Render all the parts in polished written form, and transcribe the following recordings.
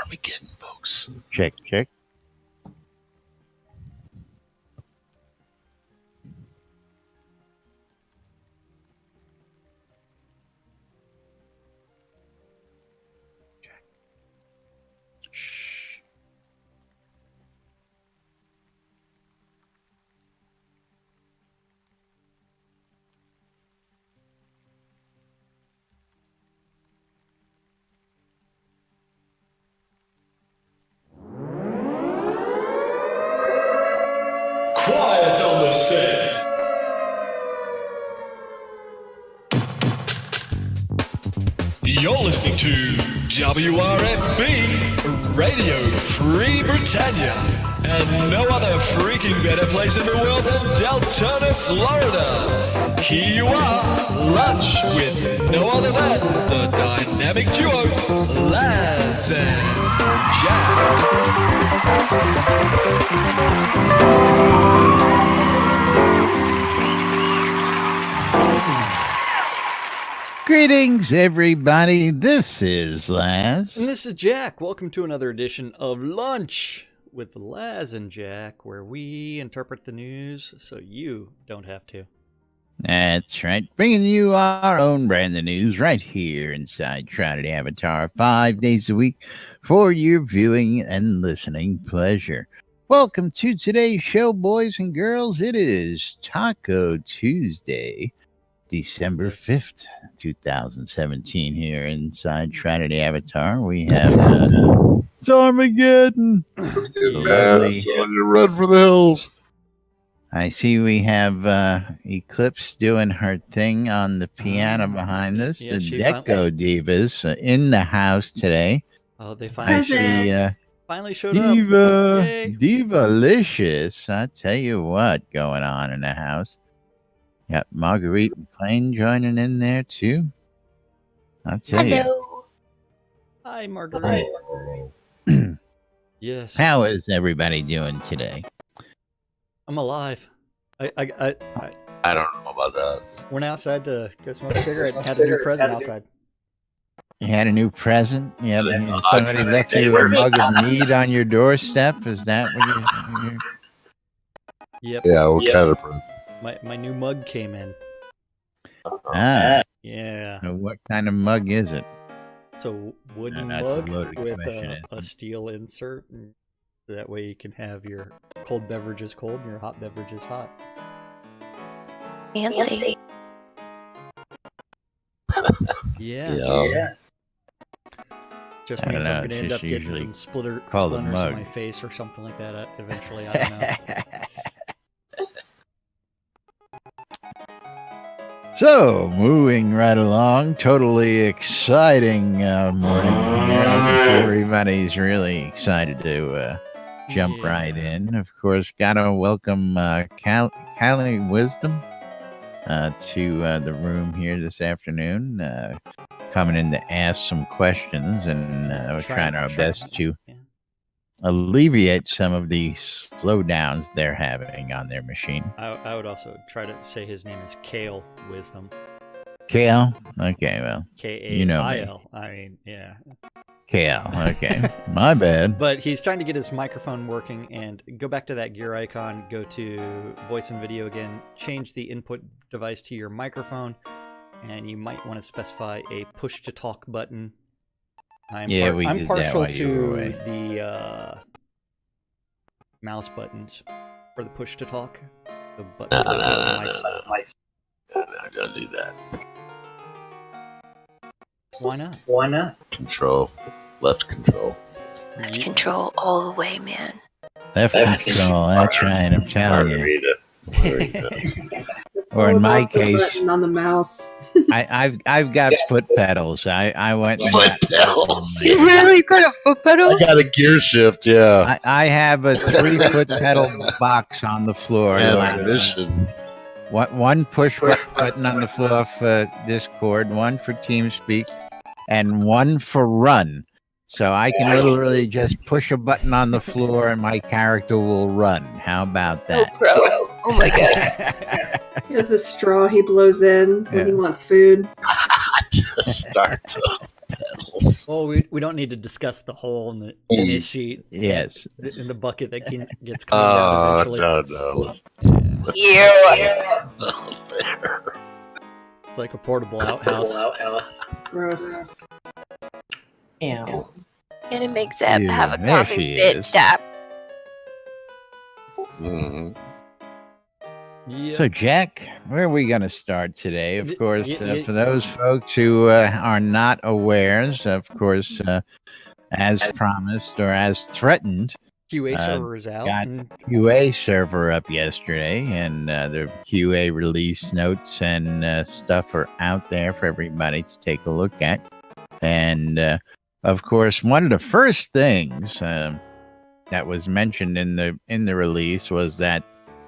Armageddon, folks. Check. Shh. Quiet on the set. You're listening to WRFB Radio Free Britannia, and no other freaking better place in the world than Deltona, Florida. Here you are, lunch with no other than the dynamic duo, Laz and Greetings, everybody. This is Laz. And this is Jack. Welcome to another edition of Lunch with Laz and Jack, where we interpret the news so you don't have to. That's right. Bringing you our own brand of news right here inside Shroud Avatar 5 days a week for your viewing and listening pleasure. Welcome to today's show, boys and girls. It is Taco Tuesday, December 5th, 2017 here inside Shroud Avatar. We have it's Armageddon. Lovely. Run for the hills. I see we have Eclipse doing her thing on the piano behind us. Yeah, the Deco Divas in the house today. Oh, they I finally see showed up. Yay. Divalicious. I tell you what, going on in the house. Got Marguerite McLean joining in there too. I'll tell you. Hi, Marguerite. Yes. How is everybody doing today? I'm alive. I I don't know about that. went outside to go smoke a cigarette and had a new present outside. You had a new present? Yeah, somebody left you a mug of mead on your doorstep? Is that what you're... Yep. Yeah, what kind of present? My new mug came in. Ah, Yeah. so what kind of mug is it? It's a wooden That's a mug loaded with question, a steel insert. And that way you can have your cold beverages cold and your hot beverages hot. Fancy. Yes. Yeah. Just I don't means know, I'm going it's to end just up getting usually some splinters called a in mug. my face or something like that eventually. I don't know. So, moving right along, totally exciting morning here. I can see everybody's really excited to jump Yeah. right in. Of course, gotta welcome Callie Wisdom to the room here this afternoon, coming in to ask some questions, and we're trying our best to alleviate some of the slowdowns they're having on their machine. I would also try to say his name is Kale Wisdom. Kale? Okay, well, K-A-I-L. you know me. I mean, yeah. Kale, okay. My bad. But he's trying to get his microphone working, and go back to that gear icon, go to voice and video again, change the input device to your microphone, and you might want to specify a push to talk button. I'm we did that partial while you were to away. the mouse buttons for the push to talk. The No, buttons no, on no, my no, side. no. Don't do that. Why not? Control. Left control. Control all the way, man. Left control, that's right, I'm telling you. Margarita. Or in my Pull the case, button on the mouse. I've got foot pedals. I went and Foot got- pedals. You really got a foot pedal? I got a gear shift, yeah. I have a 3-foot pedal box on the floor. Transmission. One push button on the floor for Discord, one for TeamSpeak, and one for Run. So I can literally just push a button on the floor and my character will run. How about that? Oh, pro. Oh my god. He has a straw he blows in when he Yeah. wants food. Just start to pedal. Well, we don't need to discuss the hole in his seat. Yes. In the bucket that gets cleaned out eventually. No. Yeah. There. It's like a portable outhouse. Gross. And it makes Zeb Yeah, have a there coughing she fit is. stop. Mhm. Yeah. So, Jack, where are we going to start today? Of course, y- for those folks who are not awares, of course, as promised or as threatened, QA server is out. got and QA server up yesterday, and the QA release notes and stuff are out there for everybody to take a look at. And of course, one of the first things that was mentioned in the release was that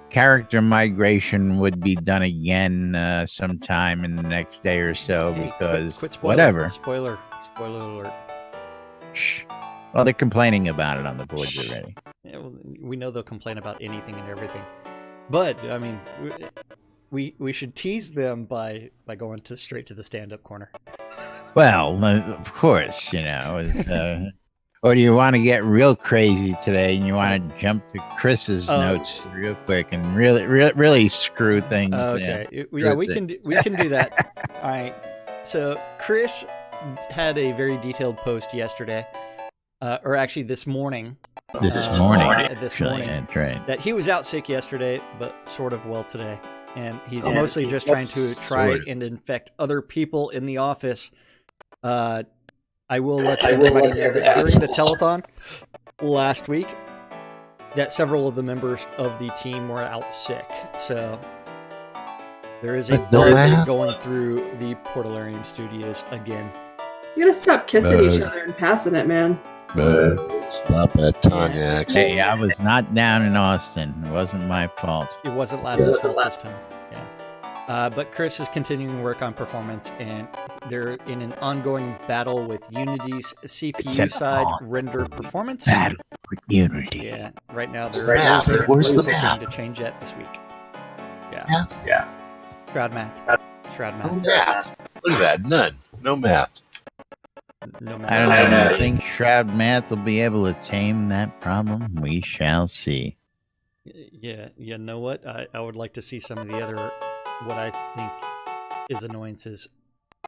character migration would be done again sometime in the next day or so, Hey, because quit spoiler, whatever. Spoiler alert. Shh. Well, they're complaining about it on the boards already. Yeah, well, we know they'll complain about anything and everything, but I mean, we should tease them by going straight to the stand-up corner. Well, of course, or do you want to get real crazy today and you want to jump to Chris's notes real quick and really screw things? Okay, yeah, we can do that. All right. So Chris had a very detailed post yesterday, or actually this morning. This morning, This morning. That's right. That he was out sick yesterday, but sort of well today, and he's Yeah, mostly just trying to try sort of. and infect other people in the office. I will let everybody know that during the telethon last week, that several of the members of the team were out sick. So there is a bird going through the Portalarium studios again. You gotta stop kissing each other and passing it, man. Stop that, Tanya. Hey, I was not down in Austin. It wasn't my fault. It wasn't Laz's fault this time. Yeah. But Chris is continuing work on performance, and they're in an ongoing battle with Unity's CPU side render performance. Battle with Unity. Yeah, right now Where's they're the math? Where's the hoping math? to change that this week. Yeah. Math? Shroud math. No math. Look at that. None. No math. No I don't matter. know. I think Shroud Math will be able to tame that problem. We shall see. Yeah, you know what? I would like to see some of the other, what I think is annoyances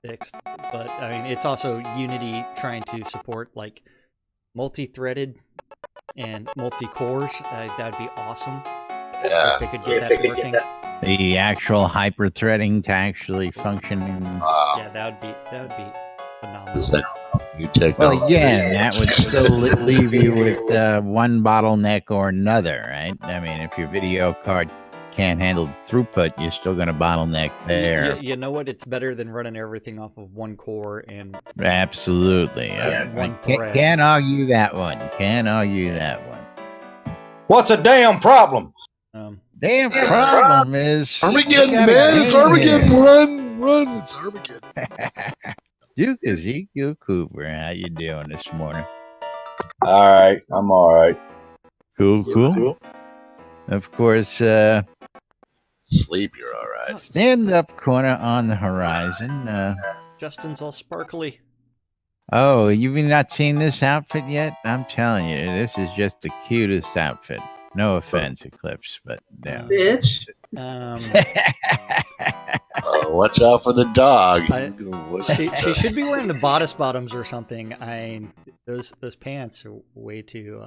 fixed. But, I mean, it's also Unity trying to support, like, multi-threaded and multi-cores. That'd be awesome. Yeah. If they could get that working. The actual hyper-threading to actually function. Yeah, that would be phenomenal. Is that new technology? Well, again, that would still leave you with one bottleneck or another, right? I mean, if your video card can't handle throughput, you're still going to bottleneck there. You know what? It's better than running everything off of one core and Absolutely. one thread. Can't argue that one. Can't argue that one. What's a damn problem? Damn problem is Armageddon, we got a man! It's game Armageddon! here. Run! It's Armageddon! Duke Ezekiel Cooper, how you doing this morning? All right, I'm all right. Cool. Of course, Sleep, you're all right. stand-up corner on the horizon. Justin's all sparkly. Oh, you've not seen this outfit yet? I'm telling you, this is just the cutest outfit. No offense, Eclipse, but no. Bitch. Watch out for the dog. She should be wearing the bodice bottoms or something. Those pants are way too.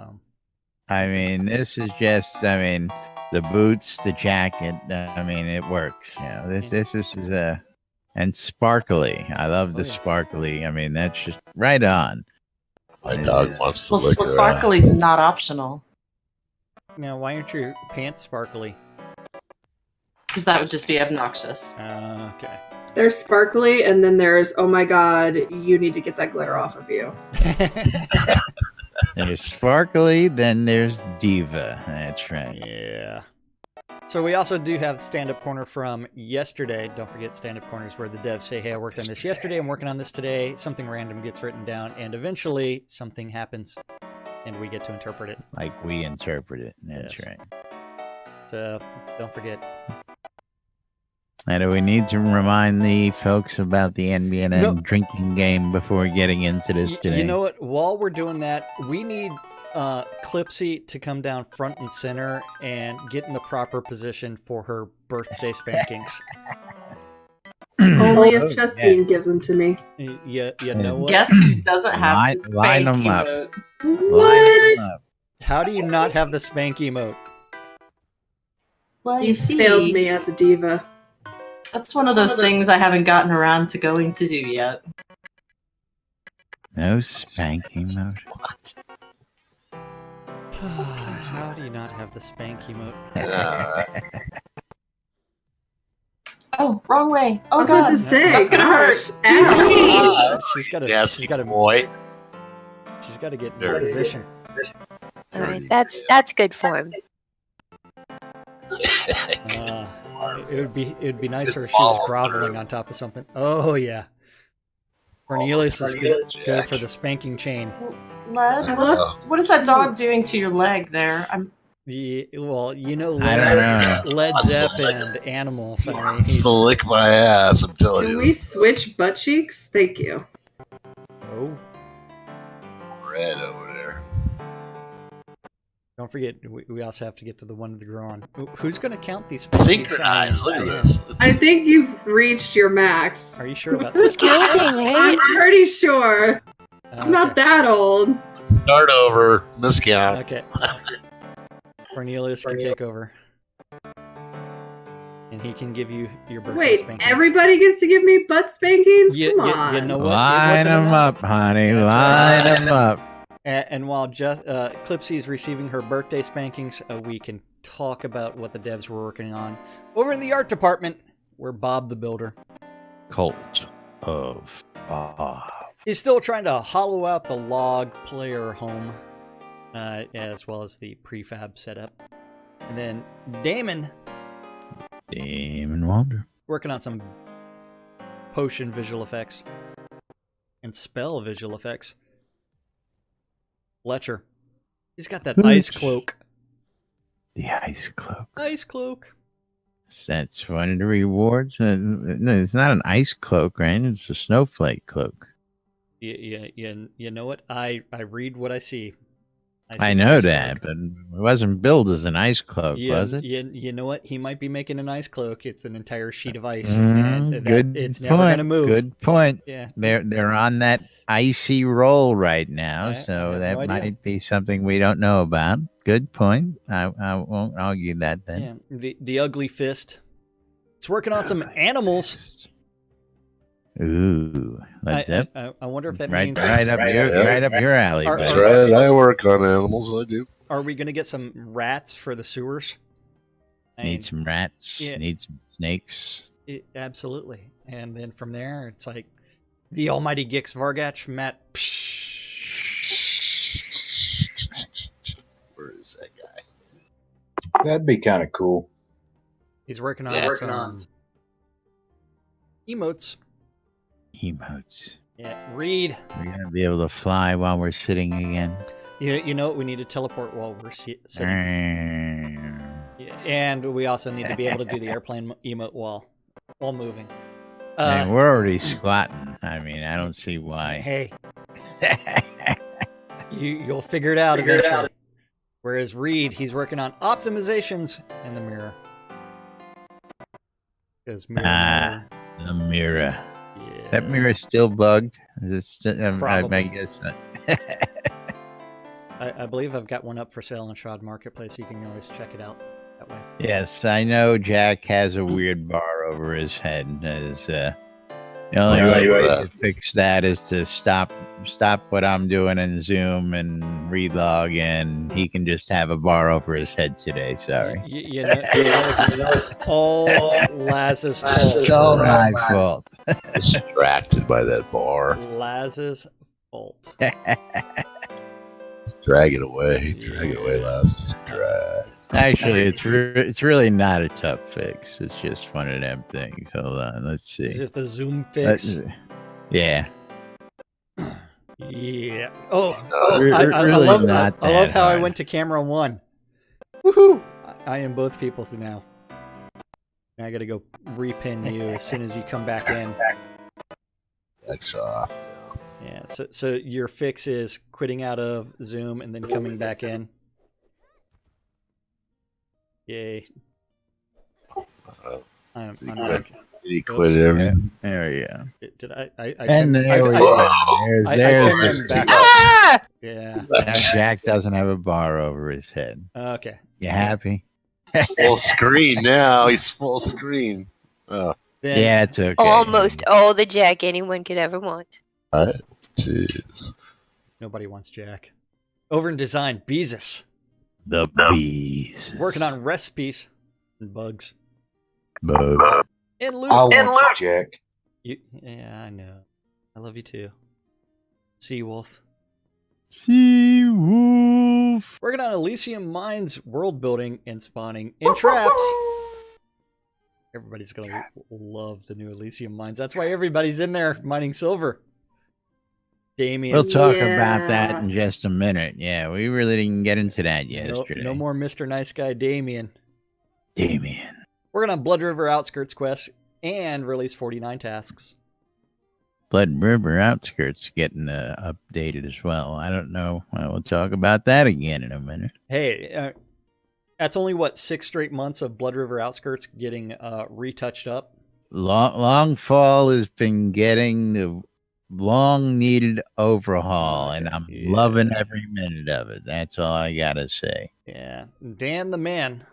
I mean, this is just. I mean, the boots, the jacket. I mean, it works. You know, this is and sparkly. I love the sparkly. I mean, that's just right on. My dog wants to Well, lick her. sparkly's not optional. Now, why aren't your pants sparkly? Because that would just be obnoxious. Okay. There's sparkly, and then there's, oh my god, you need to get that glitter off of you. There's sparkly, then there's diva. That's right. Yeah. So we also do have stand-up corner from yesterday. Don't forget stand-up corners where the devs say, hey, I worked on this yesterday, I'm working on this today. Something random gets written down, and eventually something happens, and we get to interpret it. Like we interpret it. That's Yes. right. So don't forget. And we need to remind the folks about the NBNN No. drinking game before getting into this today. You know what? While we're doing that, we need Clipsy to come down front and center and get in the proper position for her birthday spankings. Only if Justine gives them to me. You know what? Guess who doesn't have Line- the line spank 'em up. emote? Line them up. How do you not have the spank emote? Well, You you see, failed me as a diva. that's one of those things I haven't gotten around to going to do yet. No spanking mode. How do you not have the spank emote? Oh, wrong way. Oh I was about god, to say, that's gonna gosh, hurt. ow. She's got to. Yes, She's got to. boy. She's got to get in There it is. position. All right, that's good form. It would be nicer if she was groveling on top of something. Oh yeah. Cornelius is good for the spanking chain. Led, I lost- what is that dog doing to your leg there? Well, you know, I don't know. Led Zepp and Animals. I mean, he's, Slick my ass, I'm telling Can you. we switch butt cheeks? Thank you. oh, Red over there. don't forget, we also have to get to the one with the grow on. Who's going to count these spankings? Synchronized. Look at this. I think you've reached your max. Are you sure about Who's that? counting, I'm right? pretty sure. I'm not that old. Start over. Miscount. Okay. Cornelius can take over. And he can give you your birthday Wait, spankings. everybody gets to give me butt spankings? You Come on. know what? It Line wasn't them up, announced. honey. That's Line right. them up. And while Clipsy is receiving her birthday spankings, we can talk about what the devs were working on over in the art department, where Bob the Builder Cult of Bob. is still trying to hollow out the log player home, as well as the prefab setup. And then Damon Wonder. working on some potion visual effects and spell visual effects. Fletcher, he's got that ice cloak. The ice cloak. Ice cloak. That's one of the rewards. No, it's not an ice cloak, right? It's a snowflake cloak. You know what? I read what I see. I know that, but it wasn't billed as an ice cloak, was it? You know what? He might be making an ice cloak. It's an entire sheet of ice. Good It's point. never going to move. Good point. Yeah. They're on that icy roll right now, I so have that no idea. might be something we don't know about. Good point. I won't argue that then. Yeah. The ugly fist. It's working on some animals. Ooh, that's it. I wonder if that Right, means right up your alley. Are- That's buddy. right. I work on animals. I do. are we going to get some rats for the sewers? I mean, Need some rats. yeah. Need some snakes. Absolutely. And then from there, it's like the almighty Gix Vargach, Matt. Where is that guy? That'd be kind of cool. He's working on Yeah, some emotes. Emotes. Yeah, Reed. We're gonna be able to fly while we're sitting again. You know what? We need to teleport while we're sitting. I Yeah, and we also need to be able to do the airplane emote while moving. mean, we're already squatting. I mean, I don't see why. Hey, you'll figure it out eventually. Whereas Reed, he's working on optimizations in the mirror. Because mirror. The mirror. Yes. That mirror's still bugged. Is it still? I Probably. guess. I believe I've got one up for sale on Shroud Marketplace. You can always check it out that way. Yes, I know Jack has a weird bar over his head. The only What's way up with to that? fix that is to stop what I'm doing in Zoom and relog, and he can just have a bar over his head today. Sorry. You know, it's all Laz's It's fault. all my fault. Distracted by that bar. Laz's fault. Drag it away. Drag it away, lads. Drag. Actually, it's really not a tough fix. It's just one of them things. Hold on, let's see. Is it the Zoom fix? Yeah. Yeah. Oh, I Really love, not I love that how I hard. went to camera one. Woohoo! I am both people's now. I gotta go repin you as soon as you come back in. That's off. Yeah, so your fix is quitting out of Zoom and then coming back in. Yay. I'm Did he quit everything? There you go. Did I And there we I- go. I There's pinned the them back stick. up. Yeah. Now Jack doesn't have a bar over his head. Okay. You happy? Full screen now. He's full screen. Oh, Then, Yeah, it's okay. Almost all the Jack anyone could ever want. jeez. Nobody wants Jack. Over in design, Beezus. The bees. Working on recipes and bugs. Bug. And loot. I want you, Jack. Yeah, I know. I love you too. Seawolf. Sea wolf. Working on Elysium Mines world building and spawning in traps. Everybody's gonna love the new Elysium Mines. That's why everybody's in there mining silver. Damien. We'll talk Yeah. about that in just a minute. Yeah, we really didn't get into that no, yesterday. no more Mr. Nice Guy Damien. Damien. Working on Blood River Outskirts quest and release 49 tasks. Blood River Outskirts getting updated as well. I don't know. We'll talk about that again in a minute. Hey, that's only what 6 straight months of Blood River Outskirts getting retouched up. Longfall has been getting the long-needed overhaul, and I'm loving every minute of it. That's all I gotta say. Yeah, Dan the Man.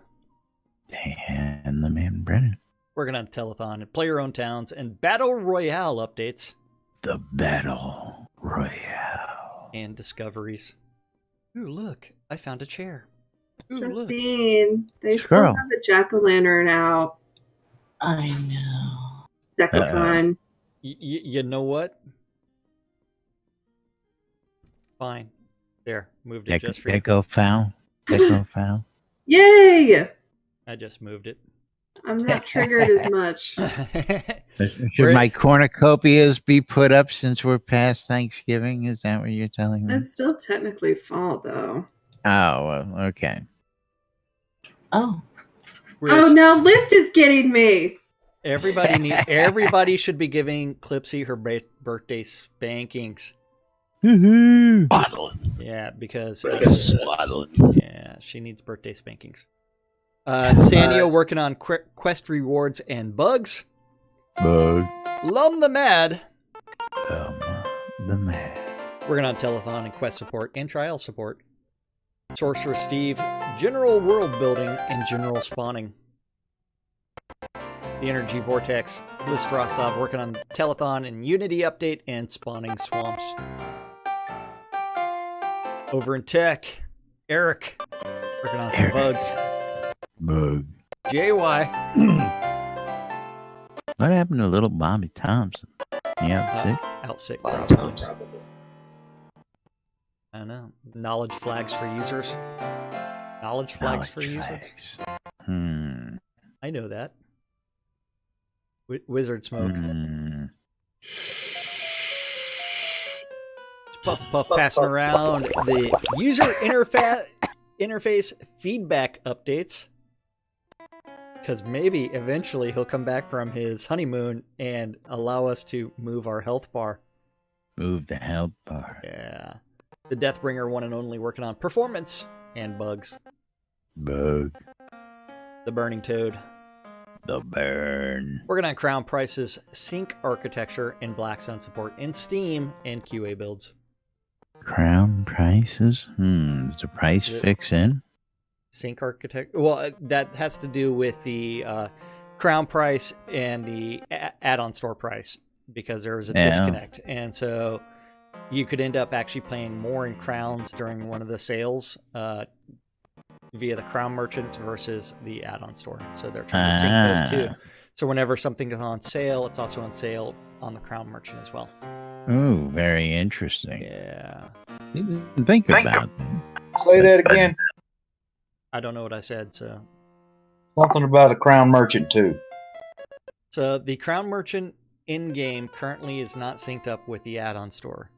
Dan the Man Brennan. Working on Telethon and Player-Owned Towns and Battle Royale updates. The Battle Royale. And discoveries. Ooh, look. I found a chair. Ooh, look. Justine, they Squirrel. still have the jack-o'-lantern out. I know. Decathon. You know what? Fine. There. Moved it just for you. Deco foul. Deco foul. Yay! I just moved it. I'm not triggered as much. Should my cornucopias be put up since we're past Thanksgiving? Is that what you're telling me? It's still technically fall, though. Oh, well, okay. Oh. Oh, now List is getting me. Everybody should be giving Clipsy her birthday spankings. Woohoo! Swaddling. Yeah, because Swaddling. yeah, she needs birthday spankings. Sandio working on quest rewards and bugs. Bug. Lum the Mad. The man. Working on telethon and quest support and trial support. Sorcerer Steve, general world building and general spawning. The Energy Vortex, List Rostov working on telethon and Unity update and spawning swamps. Over in tech, Eric working on some bugs. Bug. JY. What happened to little Bobby Thompson? Yeah, sick. Out sick, probably. I don't know. Knowledge flags for users. Knowledge flags for users. I know that. Wizard smoke. It's Puff passing around the user interface feedback updates. Because maybe eventually he'll come back from his honeymoon and allow us to move our health bar. Move the health bar. Yeah. The Deathbringer one and only working on performance and bugs. Bug. The Burning Toad. The burn. Working on Crown Price's Sync architecture and Black Sun support in Steam and QA builds. Crown prices? Is the price fix in? Sync architect. Well, that has to do with the Crown price and the add-on store price because there was a disconnect. And so you could end up actually paying more in crowns during one of the sales via the Crown merchants versus the add-on store. So they're trying to sync those two. So whenever something is on sale, it's also on sale on the Crown merchant as well. Ooh, very interesting. Yeah. Didn't think about that. Say that again. I don't know what I said, so. Something about a Crown Merchant, too. So the Crown merchant in-game currently is not synced up with the add-on store.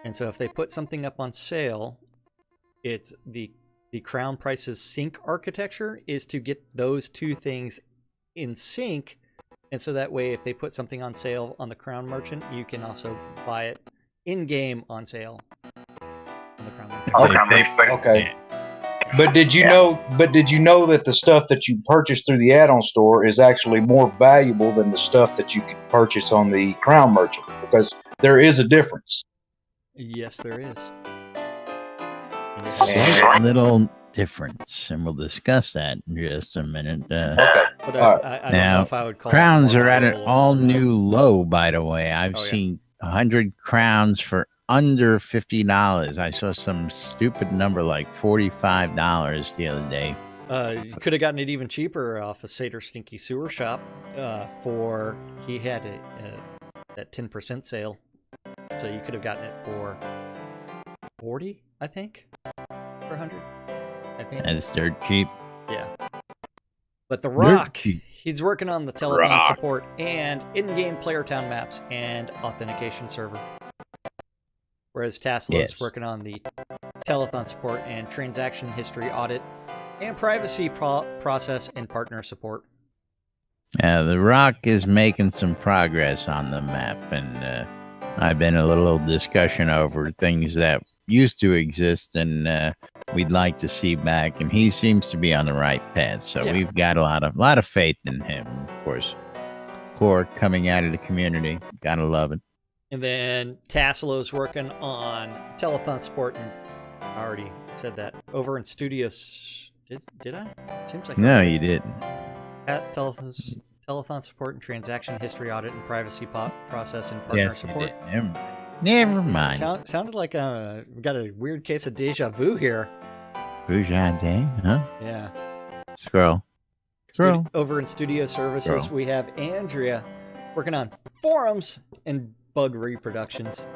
And so if they put something up on sale, it's the Crown Price's sync architecture is to get those two things in sync, and so that way if they put something on sale on the Crown Merchant, you can also buy it in-game on sale on the Crown Merchant. Okay. But did you know that the stuff that you purchase through the add-on store is actually more valuable than the stuff that you can purchase on the Crown Merchant? Because there is a difference. Yes, there is. Slight little difference, and we'll discuss that in just a minute. Okay. But All right. I don't Now, know if I would call crowns it are at an more all-new low, by the way. I've Oh, yeah. seen 100 crowns for under $50. I saw some stupid number like $45 the other day. You could have gotten it even cheaper off a Seder Stinky Sewer Shop. He had that 10% sale, so you could have gotten it for 40, I think, for 100. I think. That's dirt cheap. Yeah. But The Rock, cheap. he's working on the telethon support and in-game player town maps and authentication server. Whereas Tasla's working on the telethon support and transaction history audit and privacy process and partner support. The Rock is making some progress on the map, and I've been a little discussion over things that used to exist and we'd like to see back, and he seems to be on the right path. So we've got a lot of faith in him, of course. Core coming out of the community, gotta love it. And then Tassalo's working on telethon support, and I already said that. Over in studios, did I? Seems like No, you didn't. At telethon support and transaction history audit and privacy process and partner Yes, you support. did. Never mind. Sounded like we got a weird case of deja vu here. Boujade, huh? Yeah. Scroll. Over in studio services, we have Andrea working on forums and bug reproductions.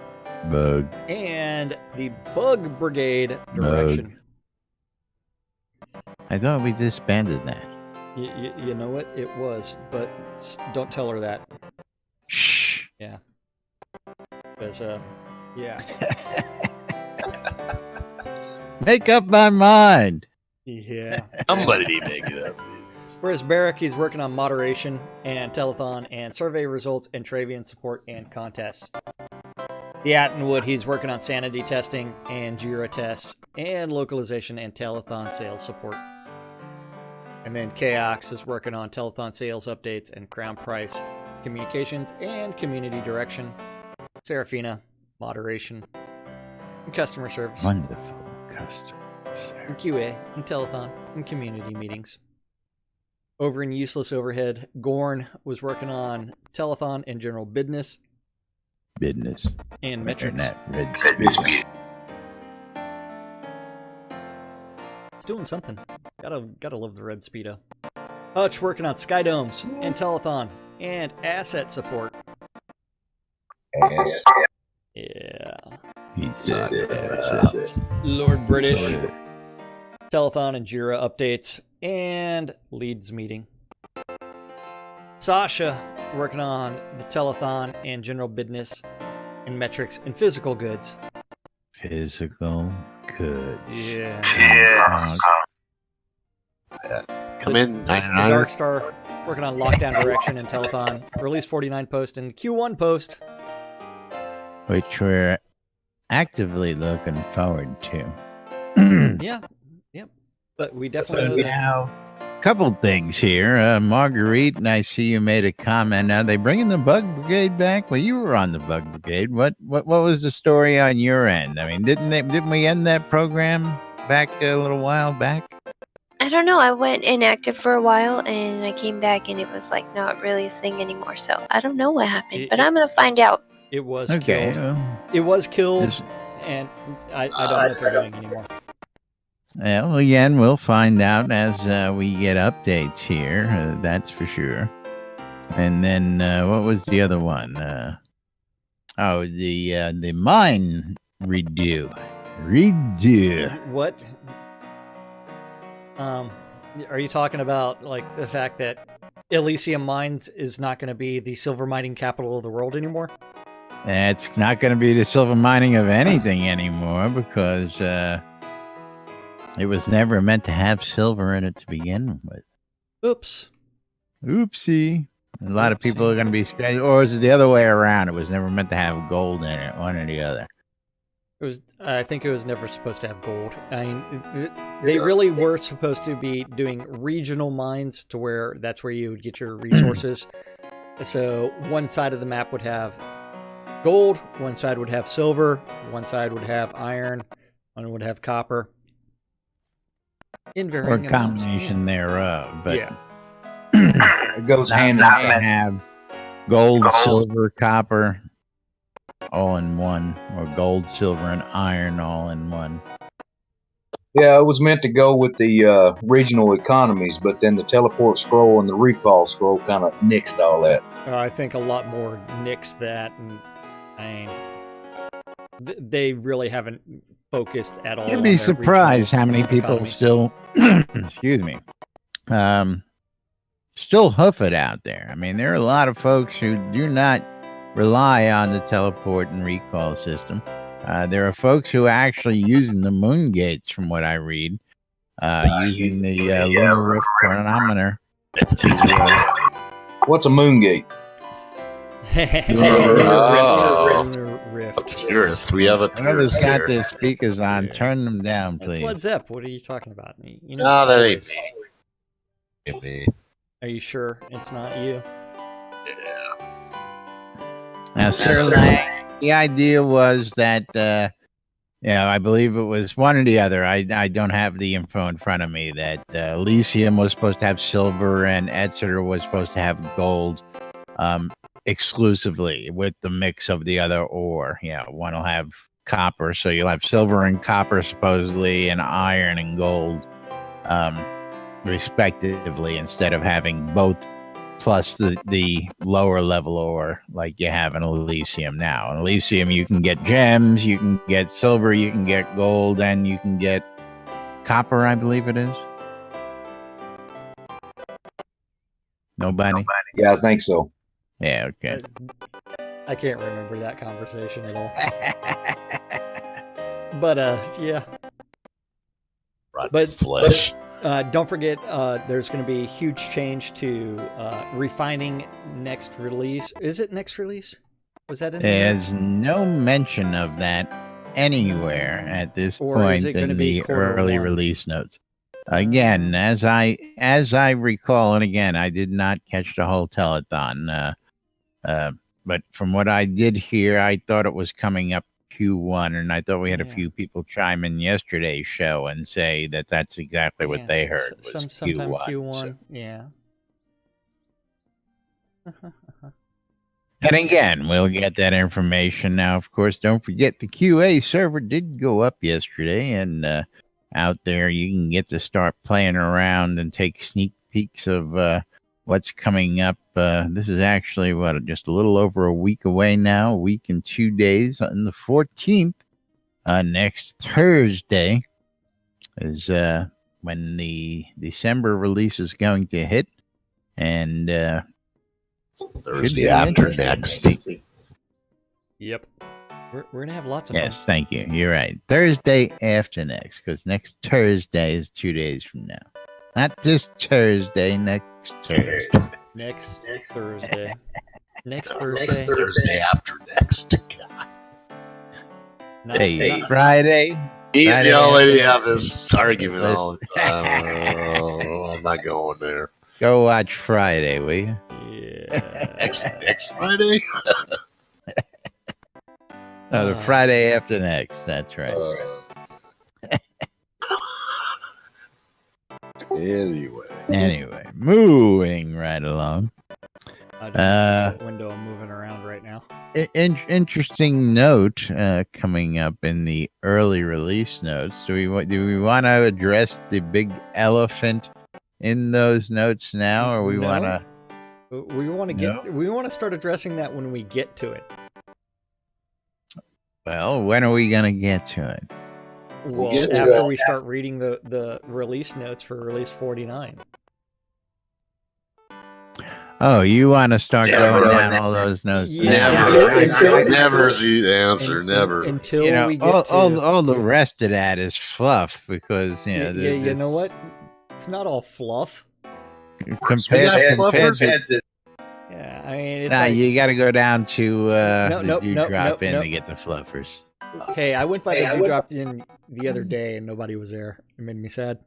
Bug. And the Bug Brigade direction. I thought we disbanded that. You know what? It was, but don't tell her that. Shh. Yeah. Because, yeah. Make up my mind. Yeah. Somebody make it up. Whereas Barrick, he's working on moderation and telethon and survey results and Travian support and contests. The Attenwood, he's working on sanity testing and Jira test and localization and telethon sales support. And then Chaos is working on telethon sales updates and crown price communications and community direction. Serafina, moderation and customer service. Wonderful customer And service. QA and telethon and community meetings. Over in Useless Overhead, Gorn was working on telethon and general business Business. and metrics. That red speed. It's doing something. Gotta love the red speedo. Hutch working on Skydomes and telethon and asset support. Yeah. He said, Lord British. Telethon and Jira updates and leads meeting. Sasha working on the telethon and general business and metrics and physical goods. Physical goods. Yeah. Come in, The 99er. Dark Star working on lockdown direction and telethon. Release 49 post and Q1 post. Which we're actively looking forward to. Yeah. Yep. But we definitely know that. Now, couple things here. Marguerite, and I see you made a comment. Now, they bringing the Bug Brigade back? Well, you were on the Bug Brigade. What was the story on your end? I mean, didn't we end that program back a little while back? I don't know. I went inactive for a while and I came back and it was like not really a thing anymore. So I don't know what happened, but I'm going to find out. It was Okay. killed. It was killed, This- and I don't know what they're doing anymore. Well, again, we'll find out as we get updates here. That's for sure. And then what was the other one? The mine redo. What? Are you talking about like the fact that Elysium Mines is not going to be the silver mining capital of the world anymore? It's not going to be the silver mining of anything anymore because it was never meant to have silver in it to begin with. Oops. Oopsie. A lot of people are going to be stranded. Or is it the other way around? It was never meant to have gold in it, one or the other. I think it was never supposed to have gold. I mean, they really were supposed to be doing regional mines to where that's where you would get your resources. So one side of the map would have gold, one side would have silver, one side would have iron, one would have copper. In varying Or a amounts. combination thereof. But Yeah. It goes hand in not to hand. have gold, silver, copper all in one, or gold, silver, and iron all in one. Yeah, it was meant to go with the regional economies, but then the teleport scroll and the recall scroll kind of nixed all that. I think a lot more nixed that, and I mean, they really haven't focused at all. You'd on be their surprised how many people economies. still, excuse me, still hoof it out there. I mean, there are a lot of folks who do not rely on the teleport and recall system. There are folks who are actually using the moon gates, from what I read, using the lunar rift chronometer. What's a moon gate? Lunar rift. Purist. We have a Whoever's purist got here. their speakers on, turn them down, That's please. Led Zepp. What are you talking about? You know, No, that ain't it's- me. Ain't me. Are you sure it's not you? Now, Sir Lang, the idea was that, I believe it was one or the other. I don't have the info in front of me, that Elysium was supposed to have silver and Exeter was supposed to have gold exclusively, with the mix of the other ore. One will have copper, so you'll have silver and copper supposedly, and iron and gold respectively, instead of having both plus the lower level ore like you have in Elysium now. In Elysium, you can get gems, you can get silver, you can get gold, and you can get copper, I believe it is. Nobody? Yeah, I think so. Yeah, okay. I can't remember that conversation at all. But yeah. Rotten But- flesh. Don't forget, there's going to be a huge change to refining next release. Is it next release? Was that in there? There's no mention of that anywhere at this Or is point it gonna in be the quarter early one? release notes. Again, as I recall, and again, I did not catch the whole telethon, but from what I did hear, I thought it was coming up Q1, and I thought we had a Yeah. few people chime in yesterday's show and say that that's exactly what Yeah, they heard was sometime Q1. Q1. So- Yeah. And again, we'll get that information. Now, of course, don't forget the QA server did go up yesterday, and out there you can get to start playing around and take sneak peeks of what's coming up. This is actually, just a little over a week away now, a week and 2 days. On the 14th, next Thursday, is when the December release is going to hit. And Thursday be after interesting. next. Yep. We're going to have lots of yes, thank you. You're right. Thursday after next, because next Thursday is 2 days from now. Not this Thursday, next Thursday. fun. Next Thursday. Next Thursday. Next Thursday after next. God. Not- Hey, not- Friday. Me and Friday the old lady after have this argument Listen. all the time. Oh, I'm not going there. Go watch Friday, will you? Yeah. Next Friday? No, the Friday after next. That's right. Anyway. Moving right along. I don't know what window I'm moving around right now. Interesting note coming up in the early release notes. Do we want to address the big elephant in those notes now, or we No. want to? We want to get. We want to start addressing that when we get to it. Well, when are we gonna get to it? Well, get to after that. we start reading the release notes for release 49. Oh, you want to start Yeah, going really. down all those notes? Yeah, now. Never is the answer. Never. Until You know, we get to. all the rest of that is fluff because you know what? It's not all fluff. compared to Yeah, I mean, it's nah, like, you got to go down to No, the nope, Dewdrop Inn nope. to get the fluffers. hey, I went by the Dewdrop Inn the other day and nobody was there. It made me sad.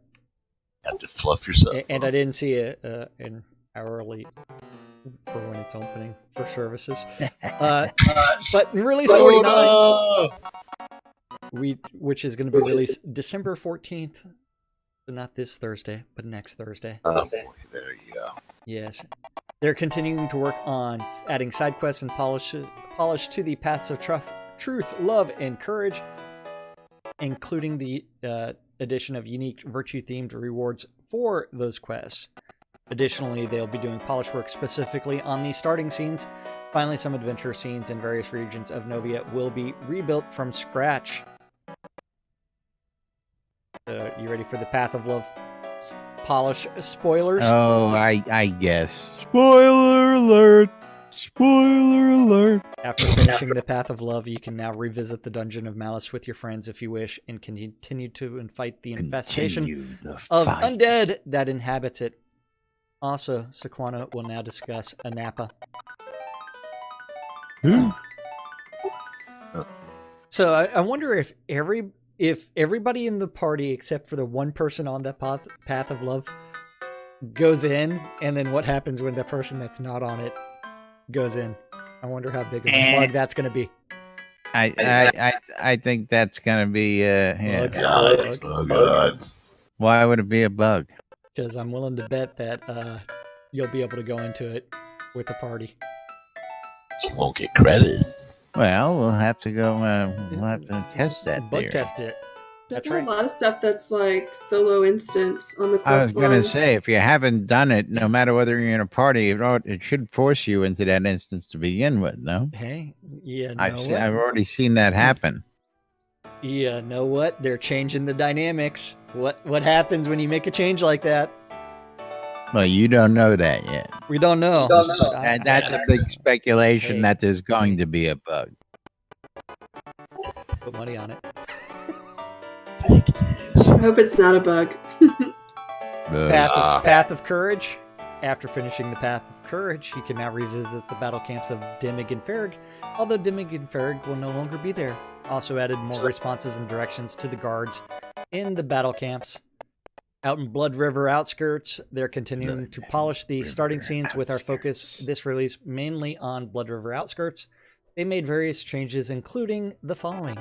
You have to fluff yourself. And I didn't see an hourly for when it's opening for services. But release 49, which is going to be released December 14th. So not this Thursday, but next Thursday. Oh, boy, there you go. Yes. They're continuing to work on adding side quests and polish to the paths of truth, love, and courage, including the addition of unique virtue-themed rewards for those quests. Additionally, they'll be doing polish work specifically on the starting scenes. Finally, some adventure scenes in various regions of Novia will be rebuilt from scratch. You ready for the Path of Love polish spoilers? Oh, I guess. Spoiler alert! Spoiler alert! After finishing the Path of Love, you can now revisit the Dungeon of Malice with your friends if you wish, and continue to fight the infestation of undead that inhabits it. Also, Sequana will now discuss Anapa. So I wonder if everybody in the party except for the one person on the path of love goes in, and then what happens when the person that's not on it goes in. I wonder how big of a bug that's going to be. I think that's going to be Oh, God. Why would it be a bug? Because I'm willing to bet that you'll be able to go into it with the party. You won't get credit. Well, we'll have to go. We'll have to test that. Bug test it. That's There's right. a lot of stuff that's like solo instance on the quest I was going to logs. say, if you haven't done it, no matter whether you're in a party, it should force you into that instance to begin with. No. Hey, yeah, I've already seen that happen. Yeah, know what? They're changing the dynamics. What happens when you make a change like that? Well, you don't know that yet. We don't know. And that's a big speculation that there's going to be a bug. Put money on it. I hope it's not a bug. Path of Courage. After finishing the Path of Courage, you can now revisit the battle camps of Dimig and Ferrig, although Dimig and Ferrig will no longer be there. Also added more responses and directions to the guards in the battle camps. Out in Blood River outskirts, they're continuing to polish the starting scenes with our focus this release mainly on Blood River outskirts. They made various changes, including the following.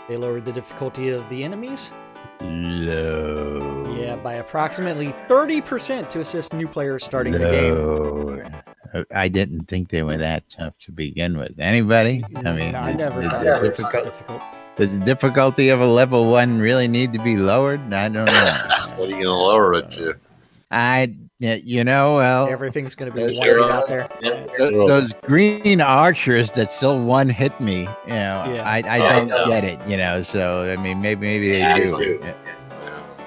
They lowered the difficulty of the enemies. Low. Yeah, by approximately 30% to assist new players starting the game. I didn't think they were that tough to begin with. Anybody? I mean, No, I never thought it was difficult. Does the difficulty of a level 1 really need to be lowered? I don't know. What are you going to lower it to? Everything's going to be white out there. Those green archers that still one hit me, I don't get it, so, I mean, maybe they do.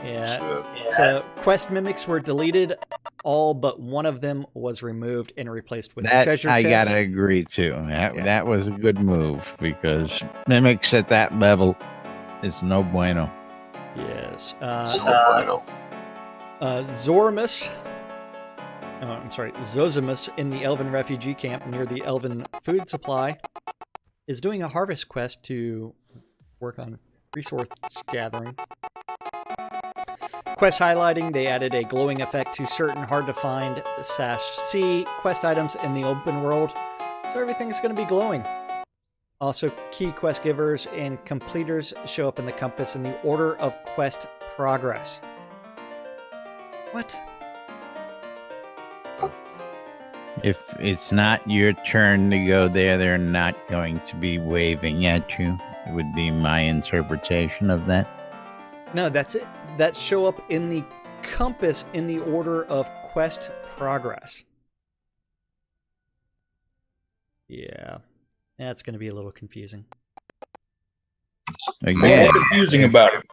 Yeah. So quest mimics were deleted. All but one of them was removed and replaced with That treasure I chests. gotta agree too. That was a good move because mimics at that level is no bueno. Yes. No bueno. Zosimus in the Elven refugee camp near the Elven food supply is doing a harvest quest to work on resource gathering. Quest highlighting, they added a glowing effect to certain hard-to-find /C quest items in the open world, so everything's going to be glowing. Also, key quest givers and completers show up in the compass in the order of quest progress. What? If it's not your turn to go there, they're not going to be waving at you. It would be my interpretation of that. No, that's it. That show up in the compass in the order of quest progress. Yeah, that's going to be a little confusing. Again, What's confusing about it?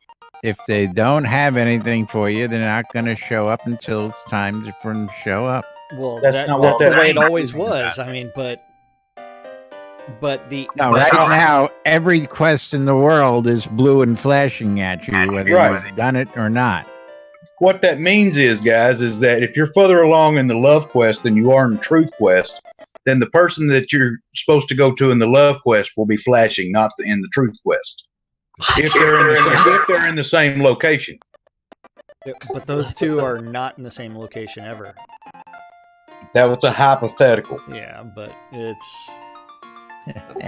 if they don't have anything for you, they're not going to show up until it's time for them to show up. Well, That's not what that's the that way it means. always was. I mean, but the No, right now, every quest in the world is blue and flashing at you, whether Right. you've done it or not. what that means is, guys, is that if you're further along in the love quest than you are in the truth quest, then the person that you're supposed to go to in the love quest will be flashing, not in the truth quest. If they're in the same location. But those two are not in the same location ever. That was a hypothetical. Yeah, but it's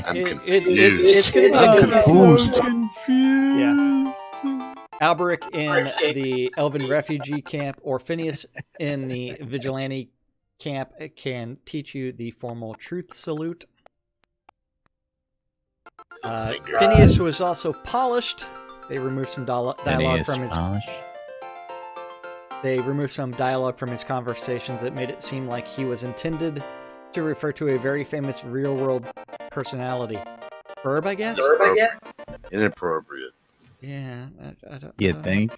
I'm it's confused. going to be confused. Yeah. Alberic in the Elven refugee camp or Phineas in the vigilante camp can teach you the formal truth salute. Phineas was also polished. They removed some dialogue from his. They removed some dialogue from his conversations that made it seem like he was intended to refer to a very famous real-world personality. Herb, I guess. Inappropriate. Yeah, I don't. You think?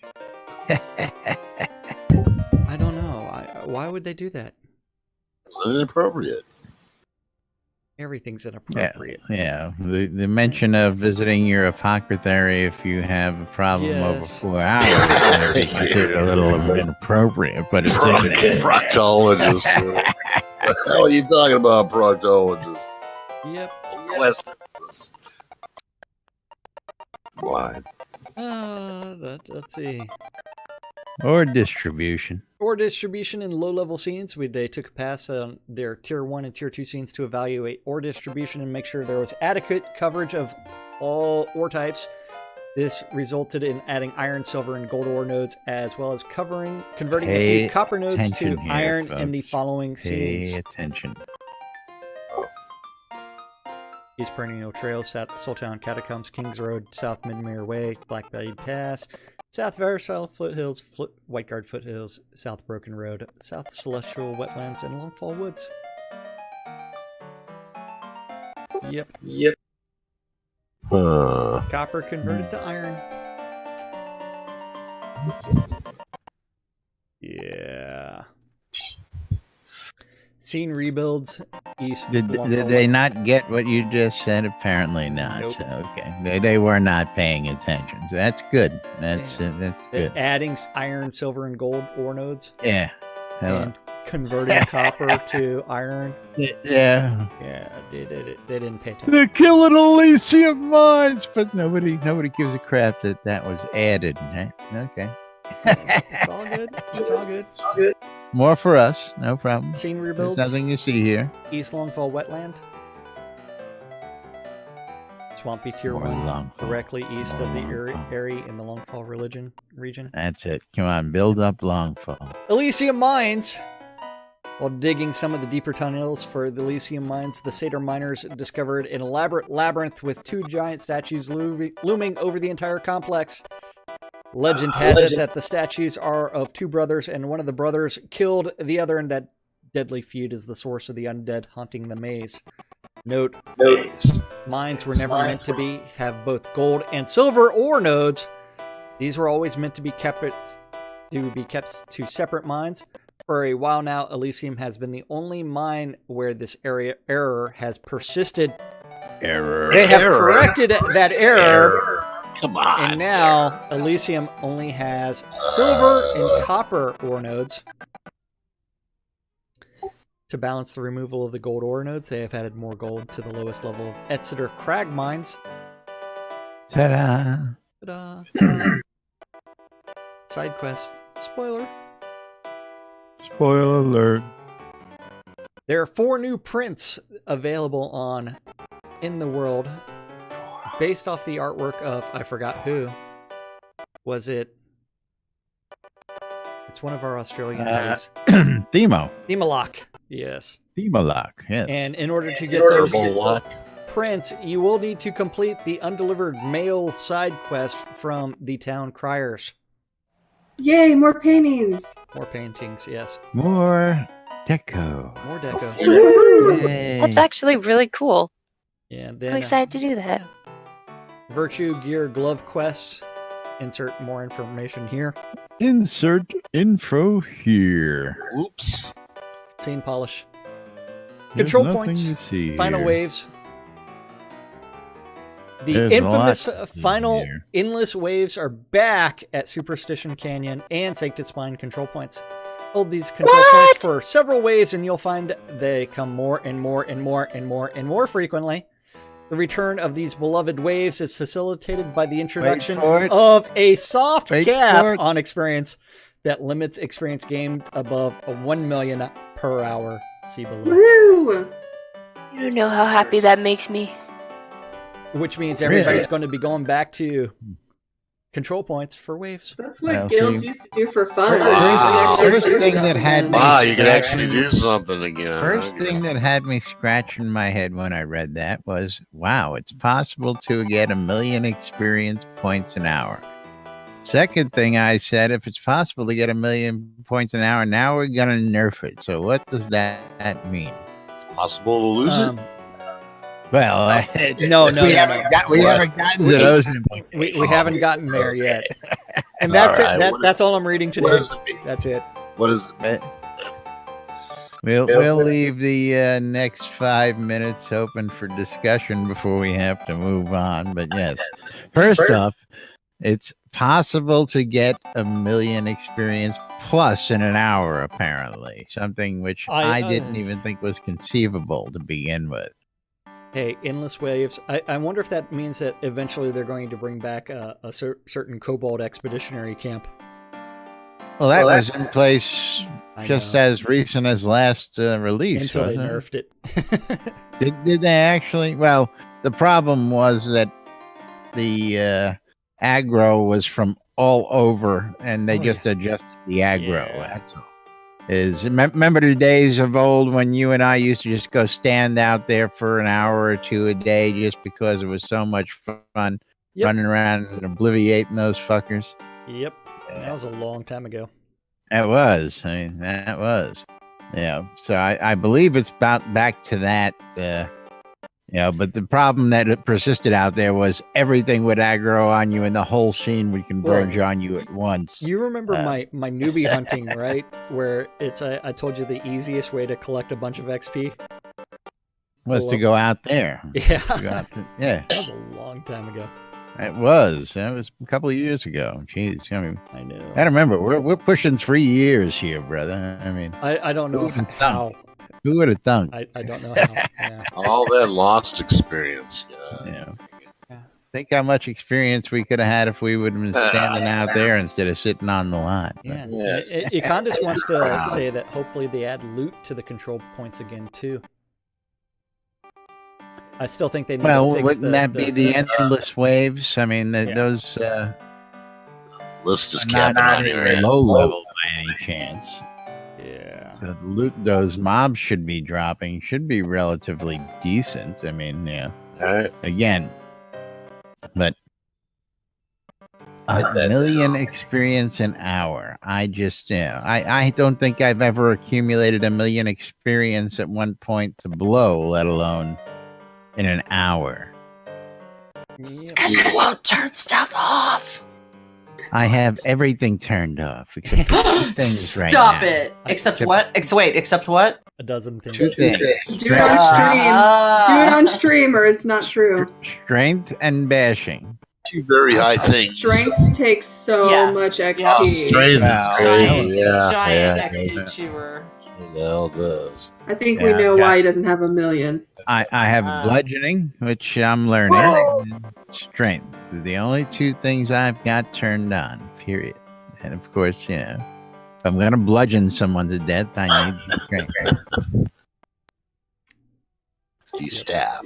I don't know. Why would they do that? It's inappropriate. Everything's inappropriate. Yeah. The mention of visiting your apothecary if you have a problem over 4 hours can be considered a little inappropriate, but it's in there. Proctologist. What the hell are you talking about, proctologist? Yep. Quest. Line. Let's see. Or distribution. Or distribution in low-level scenes. They took a pass on their Tier 1 and Tier 2 scenes to evaluate ore distribution and make sure there was adequate coverage of all ore types. This resulted in adding iron, silver, and gold ore nodes, as well as converting a few copper nodes to iron in the following scenes. Pay attention. East Perennial Trail, Soultown Catacombs, Kings Road, South Midmere Way, Black Belly Pass, South Versal Foothills, Whiteguard Foothills, South Broken Road, South Celestial Wetlands, and Longfall Woods. Yep. Copper converted to iron. Yeah. Scene rebuilds east. Did they not get what you just said? Apparently not. Nope. So, okay. They were not paying attention. So that's good. That's good. Adding iron, silver, and gold ore nodes. Yeah. And converting copper to iron. Yeah. Yeah, they didn't pay attention. They're killing Elysium mines, but nobody gives a crap that was added. Right? Okay. It's all good. It's all good. More for us, no problem. Scene rebuilds. There's nothing to see here. East Longfall Wetland. Swampy Tier 1, directly east of the area in the Longfall region. That's it. Come on, build up Longfall. Elysium Mines. While digging some of the deeper tunnels for the Elysium Mines, the Satyr miners discovered an elaborate labyrinth with 2 giant statues looming over the entire complex. Legend has it that the statues are of 2 brothers, and one of the brothers killed the other, and that deadly feud is the source of the undead haunting the maze. Note, mines were never meant to have both gold and silver ore nodes. These were always meant to be kept to separate mines. For a while now, Elysium has been the only mine where this error has persisted. They have corrected that error. Come on. And now Elysium only has silver and copper ore nodes. To balance the removal of the gold ore nodes, they have added more gold to the lowest level of Exeter Crag mines. Ta-da! Ta-da! Side quest. Spoiler. Spoiler alert. There are 4 new prints available in the world based off the artwork of, I forgot who. Was it? It's one of our Australian guys. Themalock. Yes. Themalock, yes. And in order to get those prints, you will need to complete the undelivered mail side quest from the town criers. Yay, more paintings. More paintings, yes. More deco. More deco. That's actually really cool. Yeah, and then, I'm excited to do that. Virtue Gear Glove Quest. Insert more information here. Insert info here. Oops. Scene polish. There's Control nothing points. to see Final here. waves. The There's infamous lots final here. endless waves are back at Superstition Canyon and Sanctus Spine control points. Hold these control points for several waves and you'll find they come more and more and more and more and more frequently. The return of these beloved waves is facilitated by the introduction of a soft cap on experience that limits experience gained above a 1 million per hour. See below. Woo! You don't know how happy that makes me. Which means everybody's going to be going back to control points for waves. That's what Well, guilds see, used to do for fun. First thing that had me Wow, you can actually do something again. First thing that had me scratching my head when I read that was, wow, it's possible to get 1 million experience points an hour. Second thing I said, if it's possible to get 1 million points an hour, now we're going to nerf it. So what does that mean? It's possible to lose it. Well, No. We haven't gotten to those. We haven't gotten there yet. And that's All right, it. what That's is- all I'm reading today. What does it mean? That's it. What is it? We'll leave the next 5 minutes open for discussion before we have to move on. But yes, first off, it's possible to get 1 million experience plus in an hour, apparently. Something which I didn't even think was conceivable to begin with. Hey, endless waves. I wonder if that means that eventually they're going to bring back a certain Cobalt expeditionary camp. Well, that was in place I just know. as recent as last release, Until they wasn't it? nerfed it. Did they actually? Well, the problem was that the aggro was from all over, and they just adjusted the aggro. Yeah. That's all. Remember the days of old when you and I used to just go stand out there for an hour or two a day just because it was so much fun running around and obliviating those fuckers? Yep. That was a long time ago. That was. I mean, that was. Yeah. So I believe it's about back to that. But the problem that it persisted out there was everything would aggro on you and the whole scene would converge on you at once. You remember my newbie hunting, right? Where it's I told you the easiest way to collect a bunch of XP Was to go out there. Yeah. To go out yeah. That was a long time ago. It was. That was a couple of years ago. Jeez. I mean, I know. I remember. We're pushing 3 years here, brother. I mean, I don't know how. Who would have thunk? I don't know how. Yeah. All that lost experience. Yeah. Think how much experience we could have had if we would have been standing out there instead of sitting on the line. Yeah. Econdis wants to say that hopefully they add loot to the control points again too. I still think they need to fix wouldn't that be the endless waves? I mean, those list is not capping very low level by any chance. Yeah. So the loot those mobs should be dropping should be relatively decent. I mean, yeah. All right. Again, but 1 million experience an hour. I just, I don't think I've ever accumulated 1 million experience at one point to blow, let alone in an hour. Because you won't turn stuff off. I have everything turned off except for 2 things right now. Stop it. Except what? Except what? A dozen things. 2 things. Do it on stream. Do it on stream or it's not true. Strength and bashing. 2 very high things. Strength takes so much XP. Strength is crazy. Yeah. Giant XP chewer. The hell does. I think we know why he doesn't have 1 million. I have bludgeoning, which I'm learning. And strength. The only 2 things I've got turned on, period. And of course, if I'm going to bludgeon someone to death, I need strength. De-staff.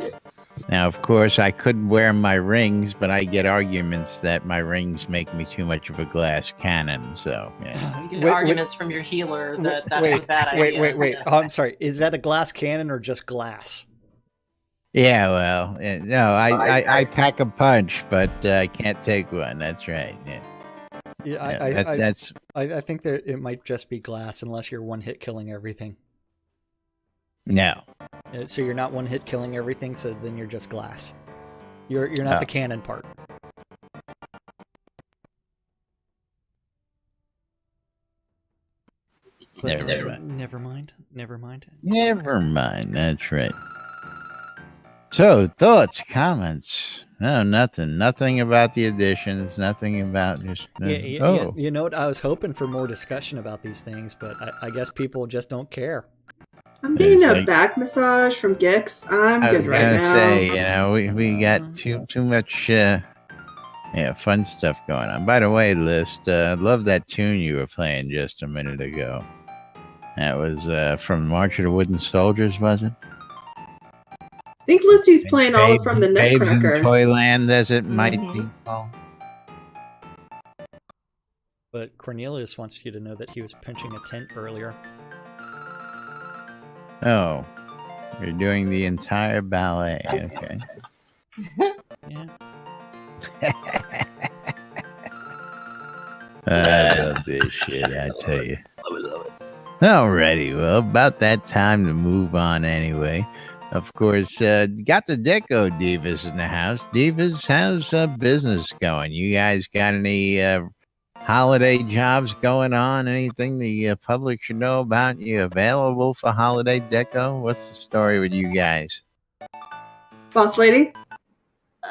Now, of course, I could wear my rings, but I get arguments that my rings make me too much of a glass cannon. So, yeah. You get arguments from your healer that that's a bad idea. Wait. Oh, I'm sorry. Is that a glass cannon or just glass? Yeah, well, no, I pack a punch, but I can't take one. That's right. Yeah. I think that it might just be glass unless you're one hit killing everything. No. So you're not one hit killing everything, so then you're just glass. You're not the cannon part. Never mind. Never mind. That's right. So, thoughts, comments? No, nothing. Nothing about the additions. Nothing about just. You know what? I was hoping for more discussion about these things, but I guess people just don't care. I'm getting a back massage from Gix. I'm good right now. I was gonna say, we got too much fun stuff going on. By the way, List, love that tune you were playing just a minute ago. That was from March of the Wooden Soldiers, was it? I think Listy's playing all from the Nutcracker. Babes in Toyland, as it might be called. But Cornelius wants you to know that he was pinching a tent earlier. Oh, you're doing the entire ballet. Okay. Yeah. I love this shit, I tell you. Love it. Alrighty, well, about that time to move on anyway. Of course, got the Deco Divas in the house. Divas, how's business going? You guys got any holiday jobs going on? Anything the public should know about? You available for holiday deco? What's the story with you guys? Boss lady?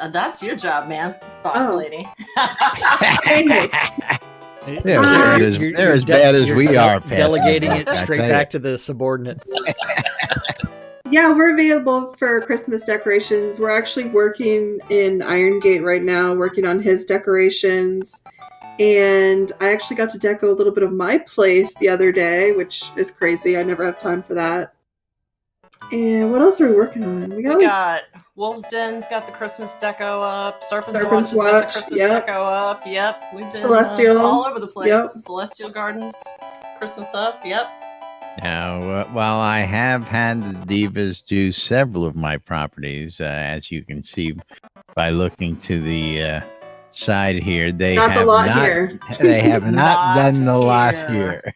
That's your job, man. Boss lady. Dang it. They're as bad as we are. Delegating it straight back to the subordinate. Yeah, we're available for Christmas decorations. We're actually working in Iron Gate right now, working on his decorations. And I actually got to deco a little bit of my place the other day, which is crazy. I never have time for that. And what else are we working on? We got Wolf's Den's got the Christmas deco up. Serpent's Watch got the Christmas deco up. Yep. We've been Celestial all over the place. Yep. Celestial Gardens, Christmas up. Yep. Now, while I have had the Divas do several of my properties, as you can see by looking to the side here, they have not done the lot here.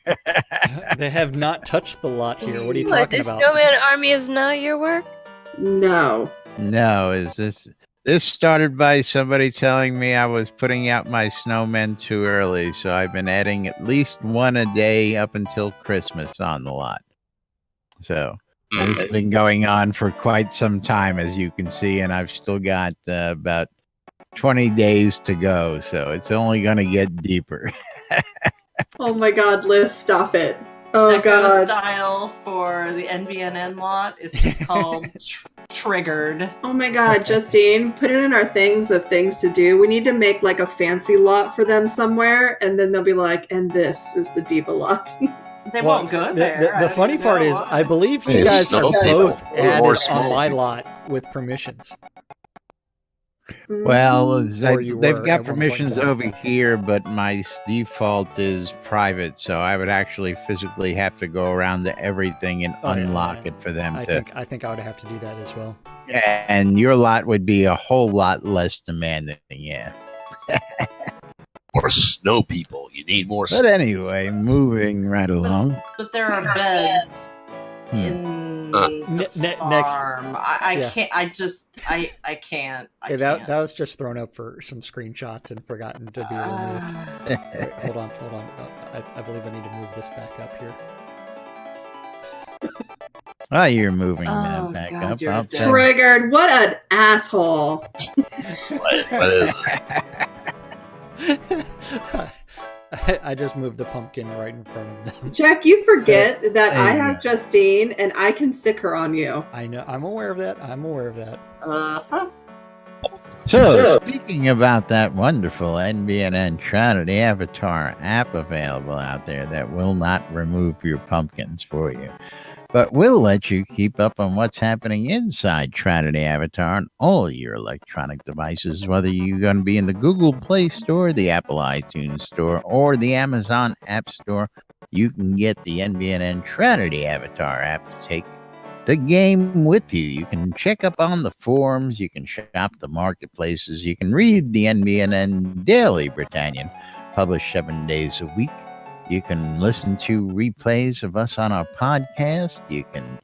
They have not touched the lot here. What are you talking about? The Snowman Army is not your work? No. Is this started by somebody telling me I was putting out my snowmen too early, so I've been adding at least one a day up until Christmas on the lot. So it's been going on for quite some time, as you can see, and I've still got about 20 days to go, so it's only going to get deeper. Oh my God, Liz, stop it. Oh Deco God. style for the NBNN lot is just called Triggered. Oh my God, Justine, put it in our things of things to do. We need to make like a fancy lot for them somewhere, and then they'll be like, and this is the Diva lot. They won't go there. The funny part is, I believe you guys are both added on my lot with permissions. Well, they've got permissions over here, but my default is private, so I would actually physically have to go around to everything and unlock it for them to. I think I would have to do that as well. And your lot would be a whole lot less demanding, yeah. More snow people. You need more snow. But anyway, moving right along. But there are beds in the farm. I can't. I can't. That was just thrown up for some screenshots and forgotten to be removed. Wait, hold on. I believe I need to move this back up here. Oh, you're moving that back up. Triggered. What an asshole. What is I just moved the pumpkin right in front of them. Jack, you forget that I have Justine and I can sick her on you. I know. I'm aware of that. So, speaking about that wonderful NBNN Shroud Avatar app available out there that will not remove your pumpkins for you, but will let you keep up on what's happening inside Shroud Avatar on all your electronic devices, whether you're going to be in the Google Play Store, the Apple iTunes Store, or the Amazon App Store. You can get the NBNN Shroud Avatar app to take the game with you. You can check up on the forums, you can shop the marketplaces, you can read the NBNN Daily Britannian, published 7 days a week. You can listen to replays of us on our podcast. You can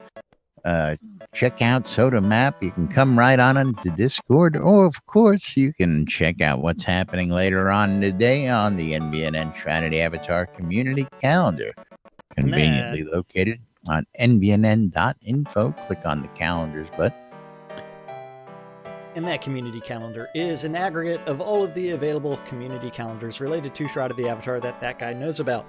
check out Soda Map. You can come right on into Discord. Or, of course, you can check out what's happening later on today on the NBNN Shroud Avatar community calendar. Conveniently located on nbnn.info. Click on the calendars button. And that community calendar is an aggregate of all of the available community calendars related to Shroud of the Avatar that guy knows about.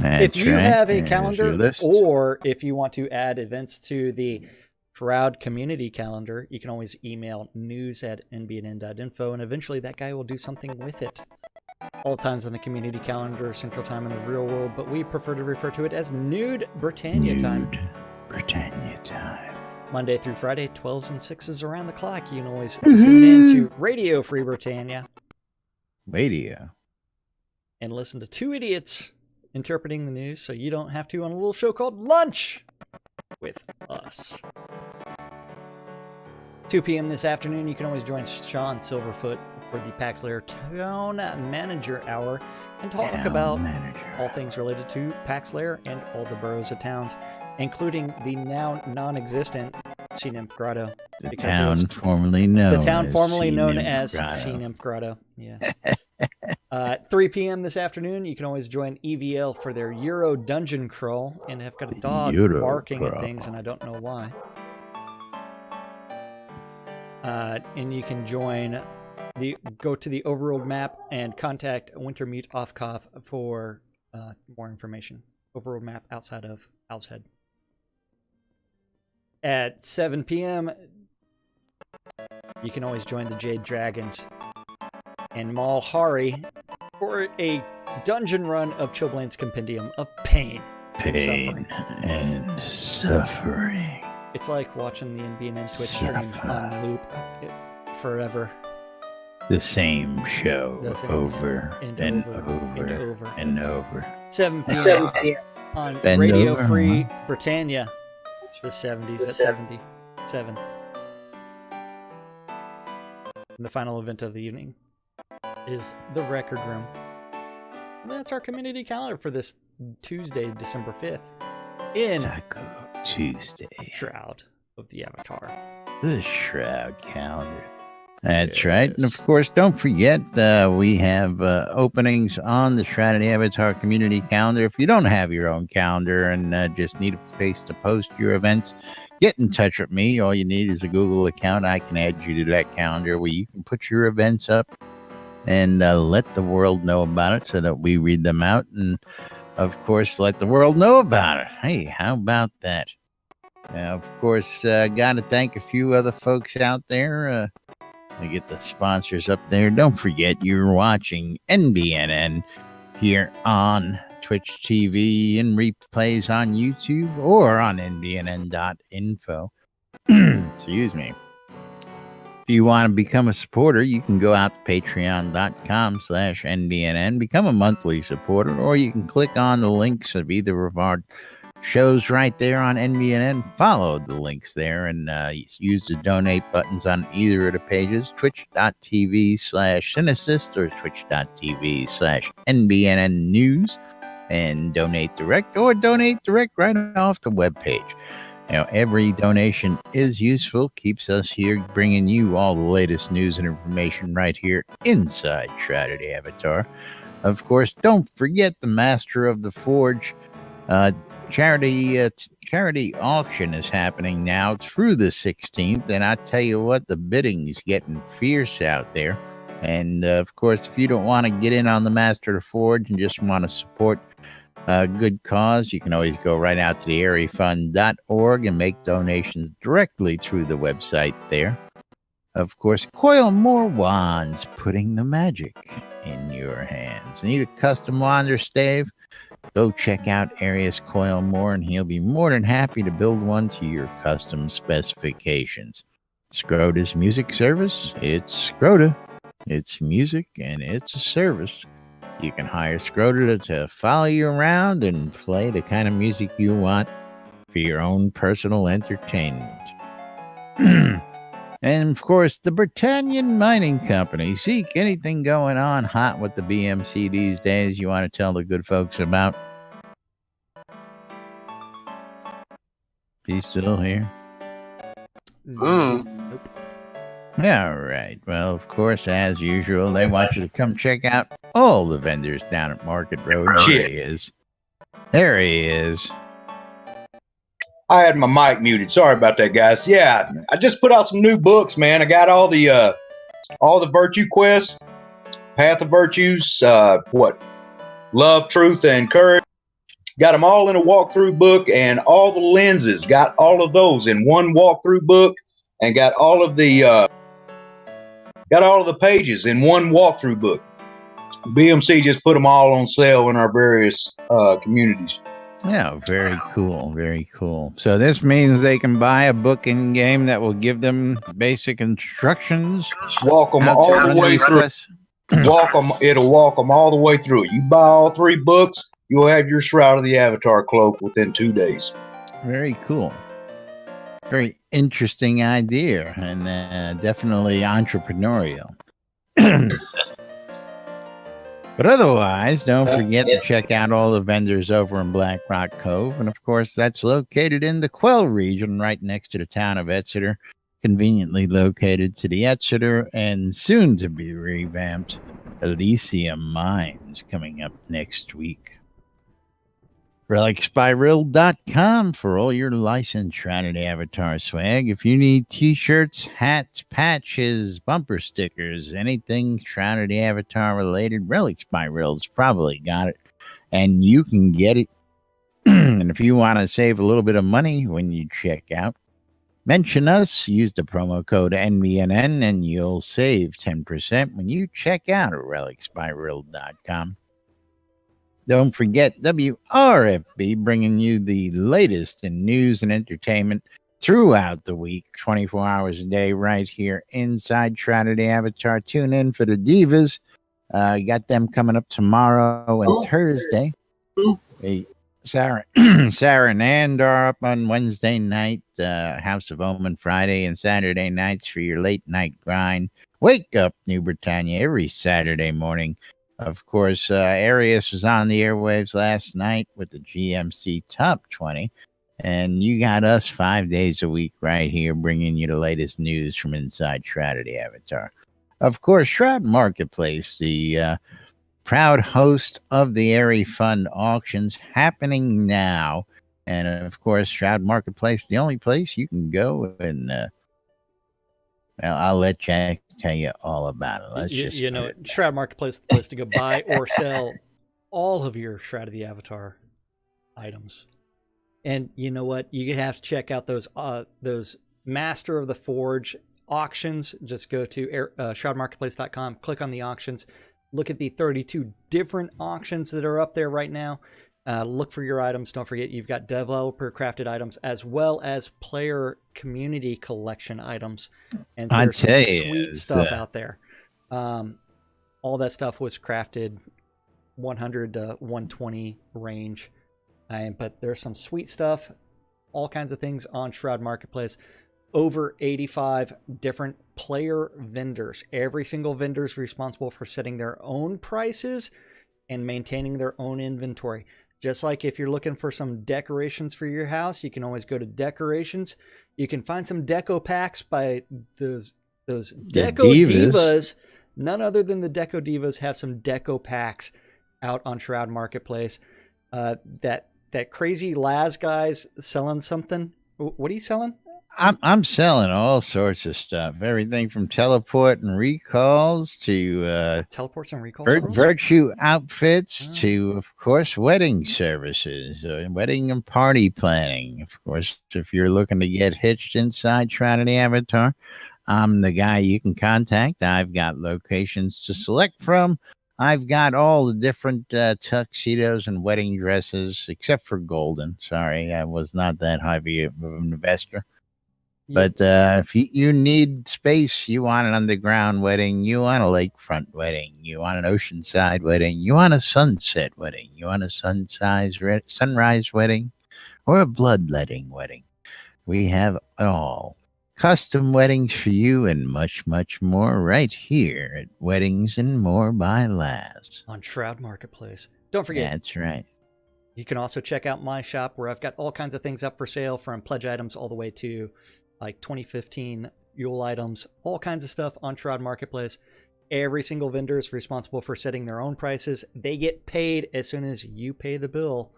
If you have a calendar, or if you want to add events to the Shroud community calendar, you can always email news@nbnn.info, and eventually that guy will do something with it. All times on the community calendar, Central Time in the real world, but we prefer to refer to it as Nude Britannia Time. Nude Britannia Time. Monday through Friday, 12s and 6s around the clock. You can always tune in to Radio Free Britannia. Radio. And listen to two idiots interpreting the news so you don't have to on a little show called Lunch with Us. 2 p.m. this afternoon, you can always join Sean Silverfoot for the Paxlayer Town Manager Hour and talk about all things related to Paxlayer and all the boroughs of towns, including the now non-existent Sea Nymph Grotto. The town formerly known as Sea Nymph Grotto. Yes. 3 p.m. this afternoon, you can always join EVL for their Euro Dungeon Crawl, and I've got a dog barking at things, and I don't know why. And you can go to the overworld map and contact Wintermute Offcoff for more information. Overworld map outside of Owl's Head. At 7 p.m., you can always join the Jade Dragons and Mal Hari for a dungeon run of Chilblain's Compendium of Pain and Suffering. It's like watching the NBNN Twitch stream on loop forever. The same show over and over. 7 p.m. on Radio Free Britannia. The 70s at 77. And the final event of the evening is the Record Room. And that's our community calendar for this Tuesday, December 5th. In Taco Tuesday. Shroud of the Avatar. The Shroud calendar. That's right. And of course, don't forget, we have openings on the Shroud of the Avatar community calendar. If you don't have your own calendar and just need a place to post your events, get in touch with me. All you need is a Google account. I can add you to that calendar where you can put your events up and let the world know about it so that we read them out. And of course, let the world know about it. Hey, how about that? Of course, got to thank a few other folks out there. To get the sponsors up there. Don't forget you're watching NBNN here on Twitch TV and replays on YouTube or on nbnn.info. Excuse me. If you want to become a supporter, you can go out to patreon.com/NBNN, become a monthly supporter, or you can click on the links of either of our shows right there on NBNN. Follow the links there and use the donate buttons on either of the pages, twitch.tv/Cinesist or twitch.tv/NBNN News, and donate direct right off the webpage. Every donation is useful, keeps us here bringing you all the latest news and information right here inside Shroud of the Avatar. Of course, don't forget the Master of the Forge charity auction is happening now through the 16th, and I tell you what, the bidding's getting fierce out there. And of course, if you don't want to get in on the Master of the Forge and just want to support a good cause, you can always go right out to the airyfund.org and make donations directly through the website there. Of course, Coil More Wands, putting the magic in your hands. Need a custom wand or stave? Go check out Arius Coil More, and he'll be more than happy to build one to your custom specifications. Scrota's music service? It's Scrota. It's music, and it's a service. You can hire Scrota to follow you around and play the kind of music you want for your own personal entertainment. And, of course, the Britannian Mining Company. Zeke, anything going on hot with the BMC these days you want to tell the good folks about? He's still here? Nope. All right. Well, of course, as usual, they want you to come check out all the vendors down at Market Road. There he is. I had my mic muted. Sorry about that, guys. Yeah, I just put out some new books, man. I got all the virtue quests, Path of Virtues, Love, Truth, and Courage. Got them all in a walkthrough book, and all the lenses. Got all of those in one walkthrough book, and got all of the pages in one walkthrough book. BMC just put them all on sale in our various communities. Yeah, very cool, very cool. So this means they can buy a book in game that will give them basic instructions. Walk them all the way through. It'll walk them all the way through. You buy all 3 books, you'll have your Shroud of the Avatar cloak within 2 days. Very cool. Very interesting idea, and definitely entrepreneurial. But otherwise, don't forget to check out all the vendors over in Black Rock Cove. And of course, that's located in the Quell region, right next to the town of Exeter, conveniently located to the Exeter and soon to be revamped Elysium Mines coming up next week. RelicSpyRill.com for all your licensed Shroud of the Avatar swag. If you need t-shirts, hats, patches, bumper stickers, anything Shroud of the Avatar related, Relic Spy Rill's probably got it. And you can get it. And if you want to save a little bit of money when you check out, mention us, use the promo code NBNN, and you'll save 10% when you check out at RelicSpyRill.com. Don't forget WRFB bringing you the latest in news and entertainment throughout the week, 24 hours a day, right here inside Shroud of the Avatar. Tune in for the Divas. Got them coming up tomorrow and Thursday. Sarah and Ann are up on Wednesday night, House of Omen Friday and Saturday nights for your late night grind. Wake up, New Britannia, every Saturday morning. Of course, Arius was on the airwaves last night with the GMC Top 20, and you got us 5 days a week right here bringing you the latest news from inside Shroud of the Avatar. Of course, Shroud Marketplace, the proud host of the Airy Fund auctions happening now, and of course, Shroud Marketplace, the only place you can go and well, I'll let Jack tell you all about it. Let's Shroud Marketplace is the place to go buy or sell all of your Shroud of the Avatar items. And you know what? You have to check out those Master of the Forge auctions. Just go to shroudmarketplace.com, click on the auctions, look at the 32 different auctions that are up there right now. Look for your items. Don't forget, you've got developer crafted items as well as player community collection items. And there's some sweet stuff out there. All that stuff was crafted 100 to 120 range. But there's some sweet stuff, all kinds of things on Shroud Marketplace. Over 85 different player vendors. Every single vendor is responsible for setting their own prices and maintaining their own inventory. Just like if you're looking for some decorations for your house, you can always go to decorations. You can find some deco packs by those Deco Divas. None other than the Deco Divas have some deco packs out on Shroud Marketplace. That crazy Laz guy's selling something. What are you selling? I'm selling all sorts of stuff. Everything from teleport and recalls to teleports and recalls, virtue outfits to, of course, wedding services, wedding and party planning. Of course, if you're looking to get hitched inside Shroud of the Avatar, I'm the guy you can contact. I've got locations to select from. I've got all the different tuxedos and wedding dresses, except for golden. Sorry, I was not that heavy of an investor. But if you need space, you want an underground wedding, you want a lakefront wedding, you want an oceanside wedding, you want a sunset wedding, you want a sunrise wedding, or a bloodletting wedding. We have all. Custom weddings for you and much, much more right here at Weddings and More by Laz. On Shroud Marketplace. Don't forget. That's right. You can also check out my shop where I've got all kinds of things up for sale, from pledge items all the way to like 2015 Yule items, all kinds of stuff on Shroud Marketplace. Every single vendor is responsible for setting their own prices. They get paid as soon as you pay the bill.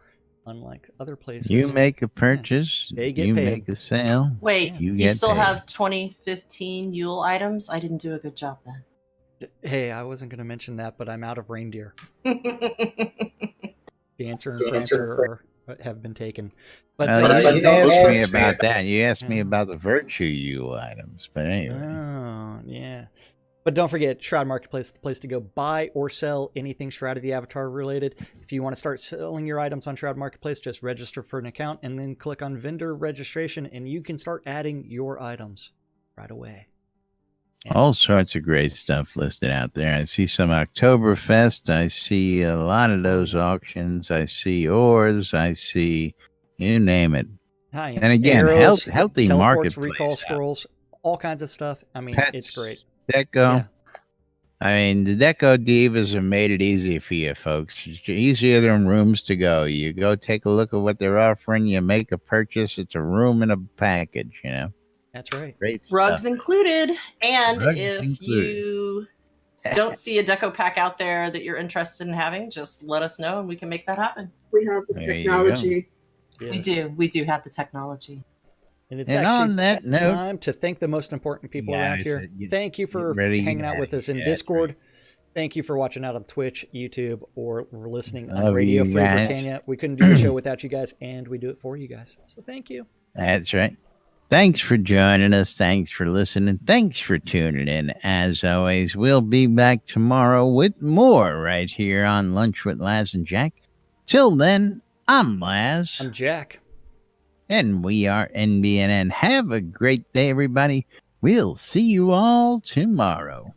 unlike other places. You make a purchase, they get you paid. make a sale. Wait, you get still paid. have 2015 Yule items? I didn't do a good job then. Hey, I wasn't going to mention that, but I'm out of reindeer. Dancer and Prancer have been taken. But you didn't ask me about that. You asked me about the Virtue Yule items. But anyway. Oh, yeah. But don't forget, Shroud Marketplace is the place to go buy or sell anything Shroud of the Avatar related. If you want to start selling your items on Shroud Marketplace, just register for an account and then click on vendor registration, and you can start adding your items right away. All sorts of great stuff listed out there. I see some Oktoberfest. I see a lot of those auctions. I see ores. I see, you name it. Hi, and again, arrows, healthy teleports, marketplace. recall scrolls, all kinds of stuff. I mean, Pets, it's great. Deco. Yeah. I mean, the Deco Divas have made it easy for you, folks. It's easier than rooms to go. You go take a look at what they're offering. You make a purchase. It's a room and a package, you know. That's right. Great Rugs stuff. included. And Rugs if included. you don't see a deco pack out there that you're interested in having, just let us know and we can make that happen. We have the technology. Yes. We do have the technology. And it's actually on that note, time to thank the most important people around here. Thank you for hanging out with us in Discord. Right. Thank you for watching out on Twitch, YouTube, or listening on Love Radio you Free guys. Britannia. We couldn't do the show without you guys, and we do it for you guys. So thank you. That's right. Thanks for joining us. Thanks for listening. Thanks for tuning in. As always, we'll be back tomorrow with more right here on Lunch with Laz and Jack. Till then, I'm Laz. I'm Jack. And we are NBNN. Have a great day, everybody. We'll see you all tomorrow.